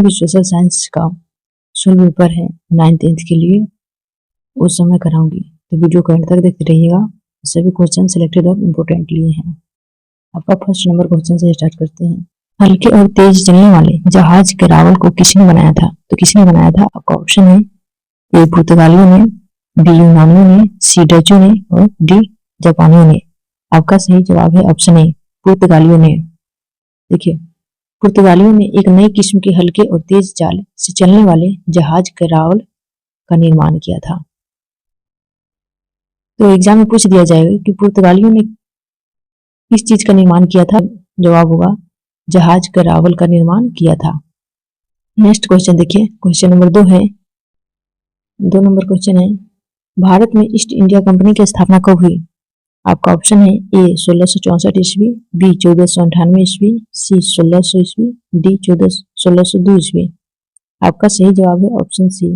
भी social science का solve paper है 9th-10th के लिए, उस समय कराऊंगी, तो वीडियो को एंड तक देखते रहिएगा। सभी क्वेश्चन सिलेक्टेड और इम्पोर्टेंट लिए हैं। आपका फर्स्ट नंबर क्वेश्चन से स्टार्ट करते हैं। हल्के और तेज चलने वाले जहाज के रावल को किसने बनाया था? तो किसने बनाया था? आपका ऑप्शन है ए पुर्तगालियों ने, बी यूनानियों ने, सी डचों ने और डी जापानियों ने। आपका सही जवाब है ऑप्शन ए पुर्तगालियों ने। देखिए, पुर्तगालियों ने एक नई किस्म के हल्के और तेज चाल से चलने वाले जहाज के रावल का निर्माण किया था। तो एग्जाम में पूछ दिया जाएगा कि पुर्तगालियों ने किस चीज का निर्माण किया था? जवाब होगा जहाज के रावल का निर्माण किया था। नेक्स्ट क्वेश्चन देखिए, क्वेश्चन नंबर 2 है। 2 नंबर क्वेश्चन है, भारत में ईस्ट इंडिया कंपनी की स्थापना कब हुई? आपका ऑप्शन है ए 1664 ईस्वी, बी 1498 ईस्वी, सी 1600 ईस्वी, डी 1602 ईस्वी। आपका सही जवाब है ऑप्शन सी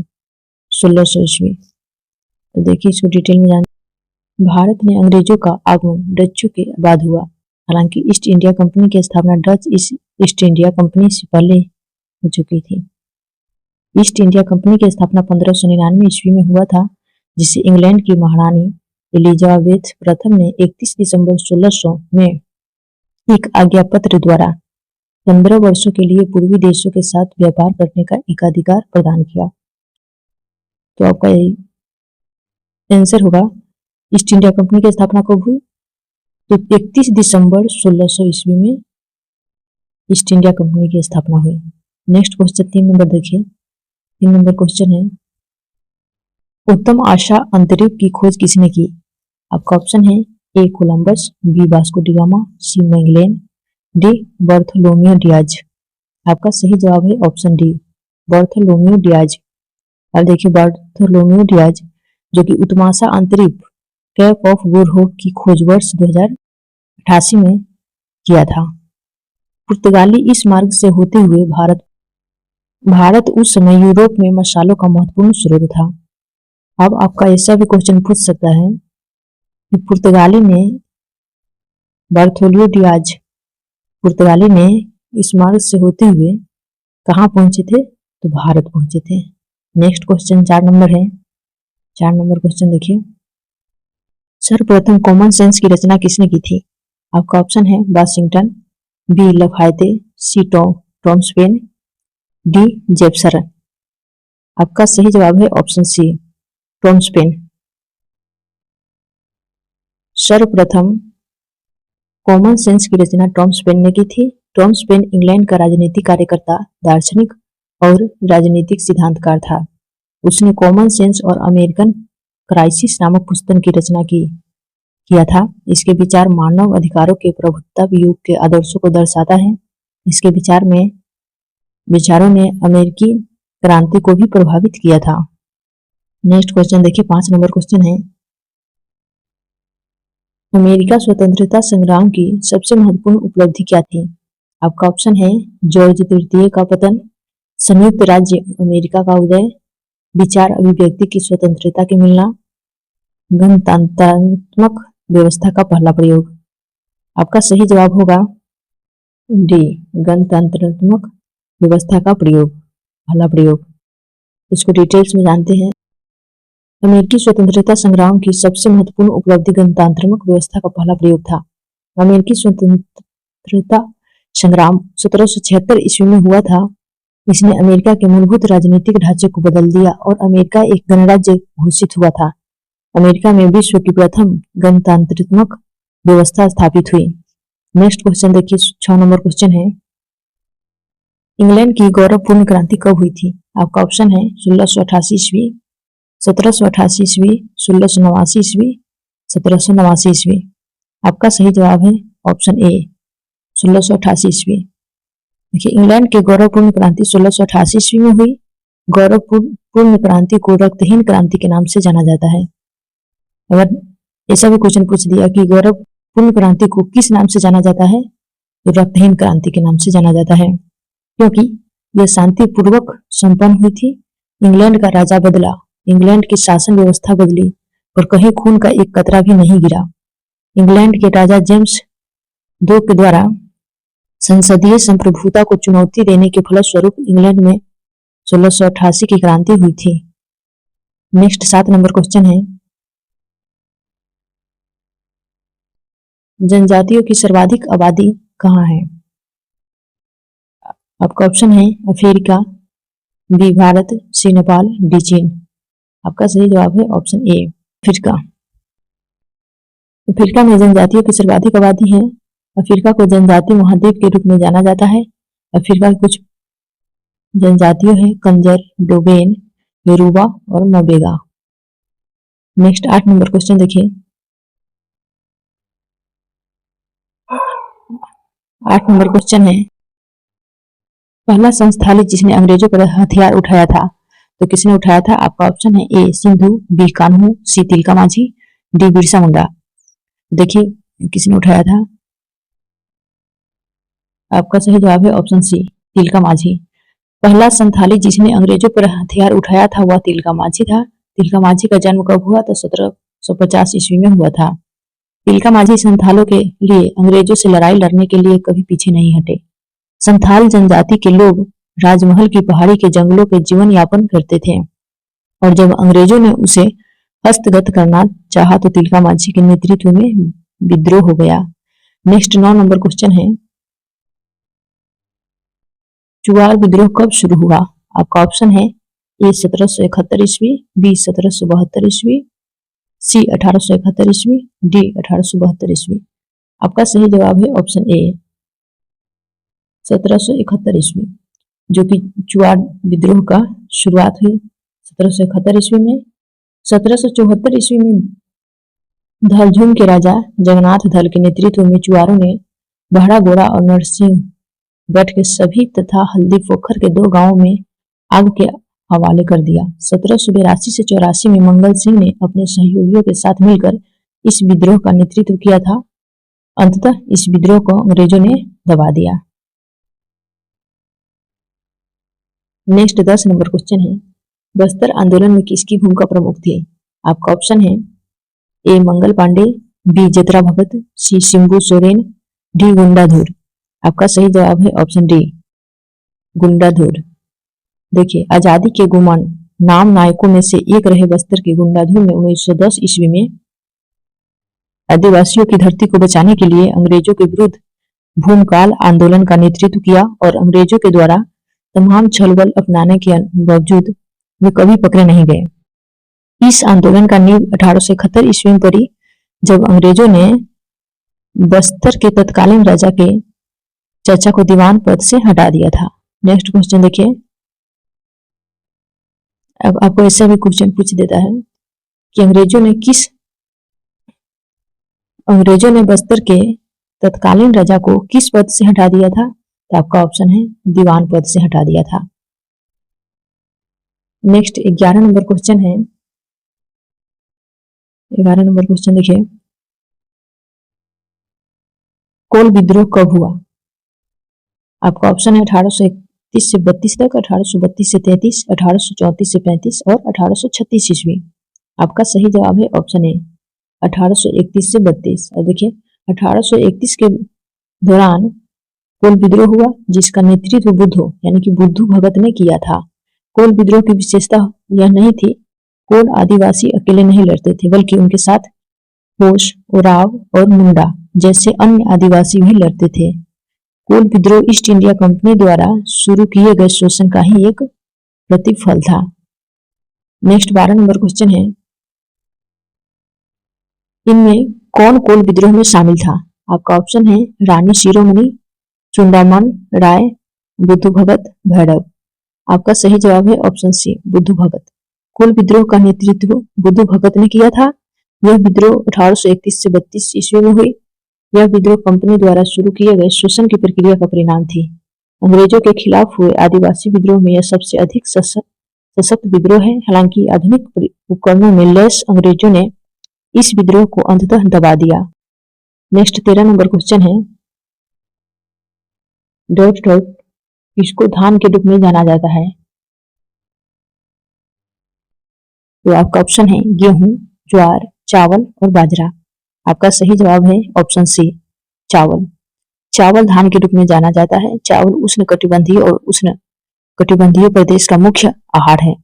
1600 ईस्वी। तो देखिए इसको डिटेल में जान। भारत में अंग्रेजों का आगमन डचों के बाद हुआ। हालांकि ईस्ट इंडिया कंपनी की स्थापना डच ईस्ट इंडिया कंपनी से पहले हो चुकी थी। ईस्ट इंडिया कंपनी की स्थापना 1599 ईस्वी में हुआ था, जिसे इंग्लैंड की महारानी एलिजाबेथ प्रथम ने 31 दिसंबर 1600 में एक आज्ञा पत्र द्वारा 15 वर्षों के लिए पूर्वी देशों के साथ व्यापार करने का एकाधिकार प्रदान किया। तो आपका आंसर होगा ईस्ट इंडिया कंपनी की स्थापना कब हुई? तो 31 दिसंबर 1600 ईस्वी में ईस्ट इंडिया कंपनी की स्थापना हुई। नेक्स्ट क्वेश्चन 3 नंबर देखिए। 3 नंबर क्वेश्चन है, उत्तम आशा अंतरिक्ष की खोज किसने की? आपका ऑप्शन है A Columbus, B Vasco da Gama, C Magellan, D Bartholomew Dias. आपका सही जवाब है ऑप्शन डी बार्थोलोम्यू डियाज। अब देखिए बार्थोलोम्यू डियाज जो कि उत्तम आशा अंतरिक्ष कैप ऑफ गुड होप की खोज वर्ष 2088 में किया था। पुर्तगाली इस मार्ग से होते हुए भारत उस समय यूरोप में मसालों का महत्वपूर्ण स्रोत था। अब आपका ऐसा भी क्वेश्चन पूछ सकता है कि पुर्तगाली ने इस मार्ग से होते हुए कहाँ पहुंचे थे? तो भारत पहुंचे थे। नेक्स्ट क्वेश्चन 4 नंबर है। 4 नंबर क्वेश्चन देखिए, सर्वप्रथम कॉमन सेंस की रचना किसने की थी? आपका ऑप्शन है वाशिंगटन, बी लफायते, सी टॉमस पेन, डी जेफरसन। आपका सही जवाब है ऑप्शन सी टॉमस पेन। सर्वप्रथम कॉमन सेंस की रचना टॉमस पेन ने की थी। टॉमस पेन इंग्लैंड का राजनीतिक कार्यकर्ता, दार्शनिक और राजनीतिक सिद्धांतकार था। उसने कॉमन सेंस और अमेरिकन क्राइसिस नामक पुस्तक की रचना किया था। इसके विचार मानव अधिकारों के प्रभुत्व युग के आदर्शों को दर्शाता है। इसके विचारों ने अमेरिकी क्रांति को भी प्रभावित किया था। नेक्स्ट क्वेश्चन देखिए, 5 नंबर क्वेश्चन है, अमेरिका स्वतंत्रता संग्राम की सबसे महत्वपूर्ण उपलब्धि क्या थी? आपका ऑप्शन है जॉर्ज तृतीय का पतन, संयुक्त राज्य अमेरिका का उदय, विचार अभिव्यक्ति की स्वतंत्रता के मिलना, गणतंत्रात्मक व्यवस्था का पहला प्रयोग। आपका सही जवाब होगा डी गणतंत्रात्मक व्यवस्था का प्रयोग, पहला प्रयोग। इसको डिटेल्स में जानते हैं। अमेरिकी स्वतंत्रता संग्राम की सबसे महत्वपूर्ण उपलब्धि गणतंत्रात्मक व्यवस्था का पहला प्रयोग था। अमेरिकी स्वतंत्रता संग्राम 1776 ईस्वी में हुआ था। इसने अमेरिका के मूलभूत राजनीतिक ढांचे को बदल दिया और अमेरिका एक गणराज्य घोषित हुआ था। अमेरिका में विश्व की प्रथम गणतंत्रात्मक व्यवस्था स्थापित हुई। नेक्स्ट क्वेश्चन देखिए, 6 नंबर क्वेश्चन है, इंग्लैंड की गौरवपूर्ण क्रांति कब हुई थी? आपका ऑप्शन है 1688 ईस्वी, 1788 ईस्वी, 1689 ईस्वी, 1789 ईस्वी। आपका सही जवाब है ऑप्शन ए 1688 ईस्वी। देखिए, इंग्लैंड की गौरवपूर्ण क्रांति 1688 ईस्वी में हुई। गौरवपूर्ण क्रांति को रक्तहीन क्रांति के नाम से जाना जाता है। अगर ऐसा भी क्वेश्चन पूछ दिया कि गौरवपूर्ण क्रांति को किस नाम से जाना जाता है, तो रक्तहीन क्रांति के नाम से जाना जाता है, क्योंकि यह शांतिपूर्वक संपन्न हुई थी। इंग्लैंड का राजा बदला, इंग्लैंड की शासन व्यवस्था बदली, पर कहीं खून का एक कतरा भी नहीं गिरा। इंग्लैंड के राजा जेम्स II के द्वारा संसदीय संप्रभुता को चुनौती देने के फलस्वरूप इंग्लैंड में 1688 की क्रांति हुई थी। नेक्स्ट 7 नंबर क्वेश्चन है, जनजातियों की सर्वाधिक आबादी कहाँ है? आपका ऑप्शन है अफ्रीका, बी भारत, सी नेपाल, डी चीन। आपका सही जवाब है ऑप्शन ए अफ्रीका। अफ्रीका में जनजातियों की सर्वाधिक आबादी है। अफ्रीका को जनजाति महाद्वीप के रूप में जाना जाता है। अफ्रीका की कुछ जनजातियों है कंजर, डोगेन, योरूबा और मोबेगा। नेक्स्ट 8 नंबर क्वेश्चन देखिए। 8 नंबर क्वेश्चन है, पहला संस्थाली जिसने अंग्रेजों पर हथियार उठाया था, तो किसने उठाया था? आपका ऑप्शन है ए सिंधु, बी कान्हू, सी तिलका माझी, डी बिरसा मुंडा। देखिए किसने उठाया था? आपका सही जवाब है ऑप्शन सी तिलका माझी। पहला संथाली जिसने अंग्रेजों पर हथियार उठाया था वह तिलका माझी था। तिलका माझी का जन्म कब हुआ? तो 1750 ईस्वी में हुआ था। तिलका माझी संथालों के लिए अंग्रेजों से लड़ाई लड़ने के लिए कभी पीछे नहीं हटे। संथाल जनजाति के लोग राजमहल की पहाड़ी के जंगलों के जीवन यापन करते थे और जब अंग्रेजों ने उसे हस्तगत करना चाहा तो तिलका माझी के नेतृत्व में विद्रोह हो गया। नेक्स्ट 9 नंबर क्वेश्चन है, चुआर विद्रोह कब शुरू हुआ? आपका ऑप्शन है ए 1771 ईस्वी, बी 1772 ईस्वी, सी 1871 ईस्वी, डी 1872 ईस्वी। आपका सही जवाब है ऑप्शन ए 1771 ईस्वी, जो कि चुआर विद्रोह का शुरुआत हुई 1771 ईस्वी में। 1774 ईस्वी में धलझुम के राजा जगन्नाथ धल के नेतृत्व में चुआरों ने बहरागोड़ा और नरसिंहगढ़ के सभी तथा हल्दी पोखर के 2 गांवों में आग के हवाले कर दिया। 1782 से 84 में मंगल सिंह ने अपने सहयोगियों के साथ मिलकर इस विद्रोह का नेतृत्व किया था। अंततः इस विद्रोह को अंग्रेजों ने दबा दिया। नेक्स्ट 10 नंबर क्वेश्चन है, बस्तर आंदोलन में किसकी भूमिका प्रमुख थी? आपका ऑप्शन है ए मंगल पांडे, बी जतरा भगत, सी शिंबू सोरेन, डी गुंडाधुर। आपका सही जवाब है ऑप्शन डी गुंडाधुर। देखिए आजादी के गुमान नाम नायकों में से एक रहे बस्तर के गुंडाधुर ने 1910 ईस्वी में आदिवासियों की धरती को बचाने के लिए अंग्रेजों के विरुद्ध भूमकाल आंदोलन का नेतृत्व किया और अंग्रेजों के द्वारा तमाम छल बल अपनाने के बावजूद वे कभी पकड़े नहीं गए। इस आंदोलन का नींव 1871 ईस्वी में पड़ी जब अंग्रेजों ने बस्तर के तत्कालीन राजा के चाचा को दीवान पद से हटा दिया था। नेक्स्ट क्वेश्चन देखिए, अब आपको ऐसा भी क्वेश्चन पूछ देता है कि अंग्रेजों ने बस्तर के तत्कालीन राजा को किस पद से हटा दिया था? तो आपका ऑप्शन है दीवान पद से हटा दिया था। नेक्स्ट 11 नंबर क्वेश्चन है, 11 नंबर क्वेश्चन देखिए, कोल विद्रोह कब हुआ? आपका ऑप्शन है 1831 से 32 तक, 1832 से 33, 1834 से 35 और 1836 ईस्वी। आपका सही जवाब है ऑप्शन ए 1831 से 32। और देखिए 1831 के दौरान कोल विद्रोह हुआ जिसका नेतृत्व बुद्धू यानी कि बुद्धू भगत ने किया था। कोल विद्रोह की विशेषता यह नहीं थी कोल आदिवासी अकेले नहीं लड़ते थे बल्कि उनके साथ होश, ओराव और मुंडा जैसे अन्य आदिवासी भी लड़ते थे। कोल विद्रोह ईस्ट इंडिया कंपनी द्वारा शुरू किए गए शोषण का ही एक प्रतिफल था। नेक्स्ट 12 नंबर क्वेश्चन है, इनमें कौन कोल विद्रोह में शामिल था? आपका ऑप्शन है रानी शिरोमणि, चुंडामन राय, बुद्धू भगत, भैरव। आपका सही जवाब है ऑप्शन सी बुद्धू भगत। कोल विद्रोह का नेतृत्व बुद्धू भगत ने किया था। यह विद्रोह 1831 से 32 ईस्वी में हुई। यह विद्रोह कंपनी द्वारा शुरू किए गए शोषण की प्रक्रिया का परिणाम थी। अंग्रेजों के खिलाफ हुए आदिवासी विद्रोह में यह सबसे अधिक सशक्त विद्रोह है। हालांकि आधुनिक उपकरणों में लैस अंग्रेजों ने इस विद्रोह को अंततः दबा दिया। नेक्स्ट 13 नंबर क्वेश्चन है, डॉट डॉट किसको धान के रूप में जाना जाता है? तो आपका ऑप्शन है गेहूं, ज्वार, चावल और बाजरा। आपका सही जवाब है ऑप्शन सी चावल। चावल धान के रूप में जाना जाता है। चावल उष्णकटिबंधीय और उष्ण कटिबंधीय प्रदेश का मुख्य आहार है।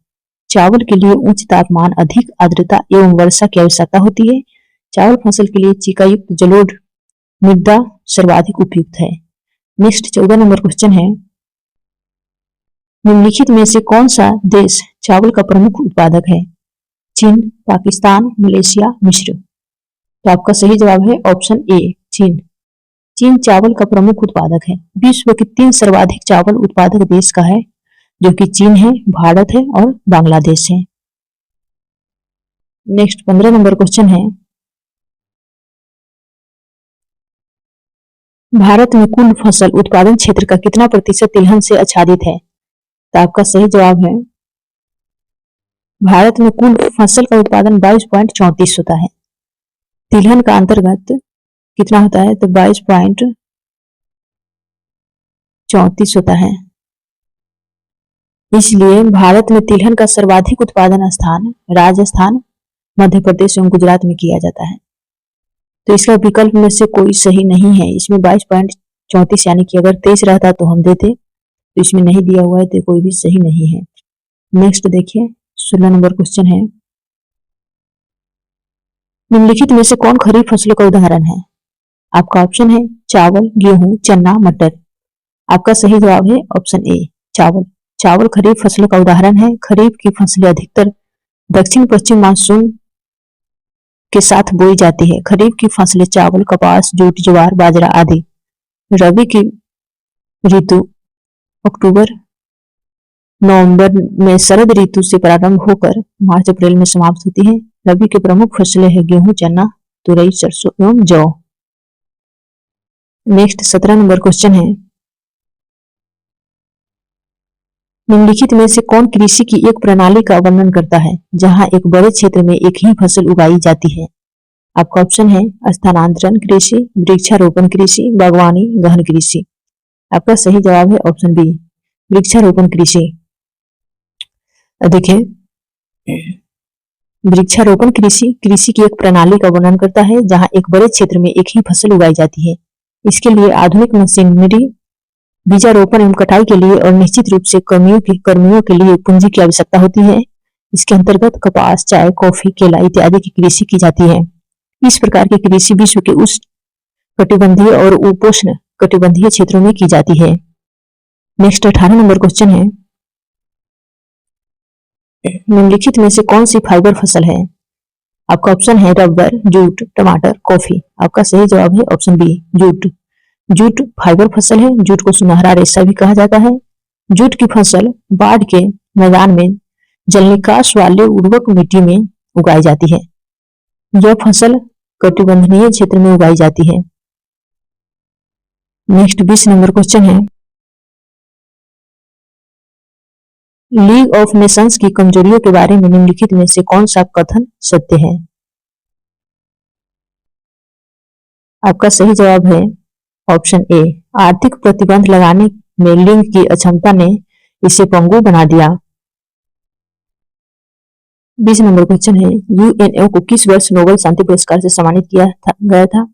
चावल के लिए उच्च तापमान, अधिक आर्द्रता एवं वर्षा की आवश्यकता होती है। चावल फसल के लिए चिकायुक्त जलोढ़ मृदा सर्वाधिक उपयुक्त है। नेक्स्ट 14 नंबर क्वेश्चन है, निम्नलिखित में से कौन सा देश चावल का प्रमुख उत्पादक है? चीन, पाकिस्तान, मलेशिया, मिस्र। तो आपका सही जवाब है ऑप्शन ए, चीन। चीन चावल का प्रमुख उत्पादक है। विश्व के 3 सर्वाधिक चावल उत्पादक देश का है, जो कि चीन है, भारत है और बांग्लादेश है। नेक्स्ट 15 नंबर क्वेश्चन है, भारत में कुल फसल उत्पादन क्षेत्र का कितना प्रतिशत तिलहन से आच्छादित है? तो आपका सही जवाब है, भारत में कुल फसल का उत्पादन 22.34 होता है। तिलहन का अंतर्गत कितना होता है? तो 22.34 होता है। इसलिए भारत में तिलहन का सर्वाधिक उत्पादन स्थान राजस्थान, मध्य प्रदेश एवं गुजरात में किया जाता है। तो इसका विकल्प में से कोई सही नहीं है। इसमें 22.34 यानी कि अगर 23 रहता तो हम देते, तो इसमें नहीं दिया हुआ है तो कोई भी सही नहीं है। नेक्स्ट देखिए 16 नंबर क्वेश्चन है, निम्नलिखित में से कौन खरीफ फसलों का उदाहरण है? आपका ऑप्शन है चावल, गेहूं, चना, मटर। आपका सही जवाब है ऑप्शन ए, चावल। चावल खरीफ फसलों का उदाहरण है। खरीफ की फसलें अधिकतर दक्षिण पश्चिम मानसून के साथ बोई जाती है। खरीफ की फसलें चावल, कपास, जूट, ज्वार, बाजरा आदि। रबी की ऋतु अक्टूबर नवंबर में शरद ऋतु से प्रारंभ होकर मार्च अप्रैल में समाप्त होती है। रबी की प्रमुख फसलें हैं गेहूं, चना, तुरई, सरसों एवं जौ। नेक्स्ट 17 नंबर क्वेश्चन है, निम्नलिखित में से कौन कृषि की एक प्रणाली का वर्णन करता है जहां एक बड़े क्षेत्र में एक ही फसल उगाई जाती है? आपका ऑप्शन है स्थानांतरण कृषि, वृक्षारोपण कृषि, बागवानी, गहन कृषि। आपका सही जवाब है ऑप्शन बी, वृक्षारोपण कृषि। देखिए, वृक्षारोपण कृषि कृषि की एक प्रणाली का वर्णन करता है जहां एक बड़े क्षेत्र में एक ही फसल उगाई जाती है। इसके लिए आधुनिक मशीनरी, बीजारोपण एवं कटाई के लिए और निश्चित रूप से कर्मियों के लिए पूंजी की आवश्यकता होती है। इसके अंतर्गत कपास, चाय, कॉफी, केला इत्यादि की कृषि की जाती है। इस प्रकार की कृषि विश्व के उष्ण कटिबंधीय और उपोष्ण कटिबंधीय क्षेत्रों में की जाती है। नेक्स्ट 18 नंबर क्वेश्चन है, निम्नलिखित में से कौन सी फाइबर फसल है? आपका ऑप्शन है रबर, जूट, टमाटर, कॉफी। आपका सही जवाब है option B, jute. Jute fibre फसल है। जूट को सुनहरा रेशा भी कहा जाता है। जूट की फसल बाढ़ के मैदान में जल निकास वाले उर्वरक मिट्टी में उगाई जाती है। यह फसल कटिबंधीय क्षेत्र में उगाई जाती है। नेक्स्ट 20 नंबर क्वेश्चन है, लीग ऑफ नेशंस की कमजोरियों के बारे में निम्नलिखित में से कौन सा कथन सत्य है? आपका सही जवाब है ऑप्शन ए, आर्थिक प्रतिबंध लगाने में लिंग की अक्षमता ने इसे पंगु बना दिया। 20 नंबर क्वेश्चन है, यूएनओ को किस वर्ष नोबेल शांति पुरस्कार से सम्मानित किया गया था?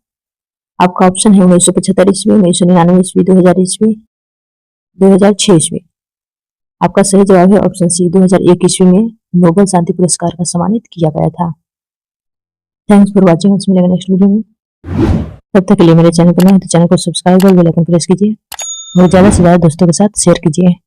आपका ऑप्शन है 1975 ईस्वी, 1999 ईस्वी, 2000 ईस्वी, 2006 ईस्वी। आपका सही जवाब है ऑप्शन सी, 2001 ईस्वी में नोबेल शांति पुरस्कार का सम्मानित किया गया था। Thanks for watching. मिलेगा नेक्स्ट वीडियो में। तब तक के लिए मेरे चैनल पर नए हैं तो चैनल को सब्सक्राइब और बेल आइकन प्रेस कीजिए और ज्यादा से ज्यादा दोस्तों के साथ शेयर कीजिए।